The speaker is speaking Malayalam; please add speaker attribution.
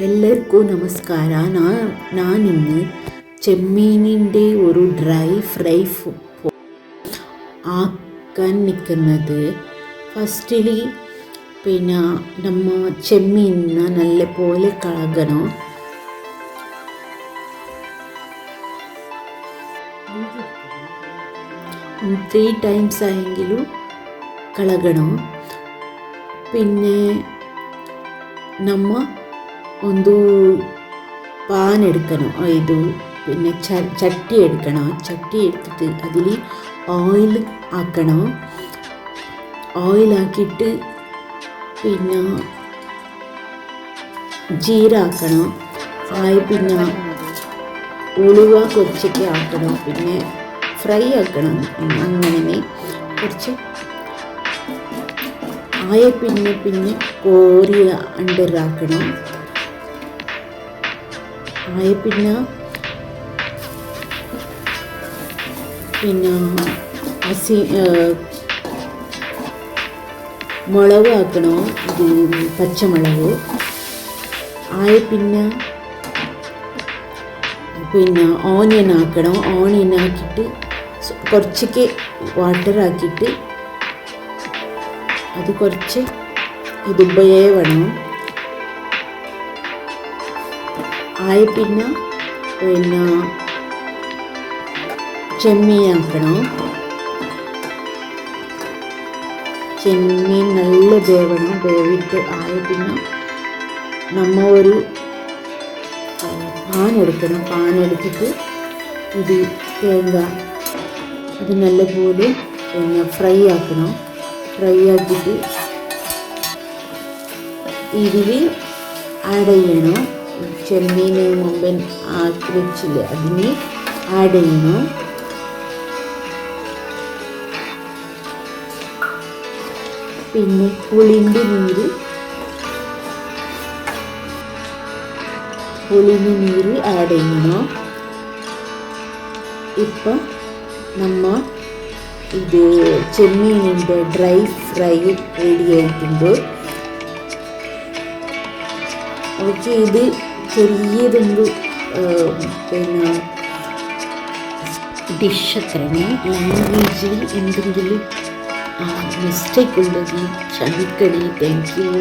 Speaker 1: എല്ലാവർക്കും നമസ്കാരം. ഞാനിന്ന് ചെമ്മീനിൻ്റെ ഒരു ഡ്രൈ ഫ്രൈ ആക്കാൻ നിൽക്കുന്നത്. ഫസ്റ്റിൽ നമ്മ ചെമ്മീനിനെ നല്ല പോലെ കഴുകണം. ത്രീ ടൈംസ് ആയെങ്കിലും കഴുകണം. പിന്നെ നമ്മ ಒಂದು പാൻ എടുക്കണം. പിന്നെ ചട്ടി എടുക്കണം. ചട്ടി എടുത്തിട്ട് അതിൽ ഓയിൽ ആക്കണം. ഓയിലാക്കിയിട്ട് പിന്നെ ജീരാക്കണം. പിന്നെ ഉലുവ കുറച്ചൊക്കെ ആക്കണം. പിന്നെ ഫ്രൈ ആക്കണം. അങ്ങനെ കുറച്ച് പിന്നെ കോരി അണ്ടറാക്കണം. പിന്നെ മുളക് ആക്കണോ, ഇത് പച്ചമുളക്. പിന്നെ ഓണിയൻ ആക്കണം. ഓണിയൻ ആക്കിയിട്ട് കുറച്ചൊക്കെ വാട്ടർ ആക്കിയിട്ട് അത് കുറച്ച് വേണം. പിന്നെ ചെമ്മീൻ ആക്കണം. ചെമ്മീൻ നല്ല വേവണം. വേവിട്ട് പിന്നെ നമ്മ ഒരു പാൻ എടുക്കണം. പാൻ എടുത്തിട്ട് ഇത് തേങ്ങ അത് നല്ലപോലെ ഫ്രൈ ആക്കണം. ഫ്രൈ ആക്കിയിട്ട് ഇതിൽ ആഡ് ചെയ്യണം. ചെമ്മീൻ മുമ്പ് ആക്കി വെച്ചില്ലേ, അതിന് ആഡ് ചെയ്യണം. പിന്നെ പുളിൻ്റെ നീര് ആഡ് ചെയ്യണം. ഇപ്പം നമ്മ ഇത് ചെമ്മീനിൻ്റെ ഡ്രൈ ഫ്രൈ റെഡി ആയിട്ടുണ്ട്. ഓക്കെ, ഇത് ചെറിയതൊരു ഡിഷ് അത്രയാണ്. ലാംഗ്വേജിൽ എന്തെങ്കിലും മിസ്റ്റേക്ക് ഉണ്ടെങ്കിൽ ക്ഷമിക്കണേ. Thank U.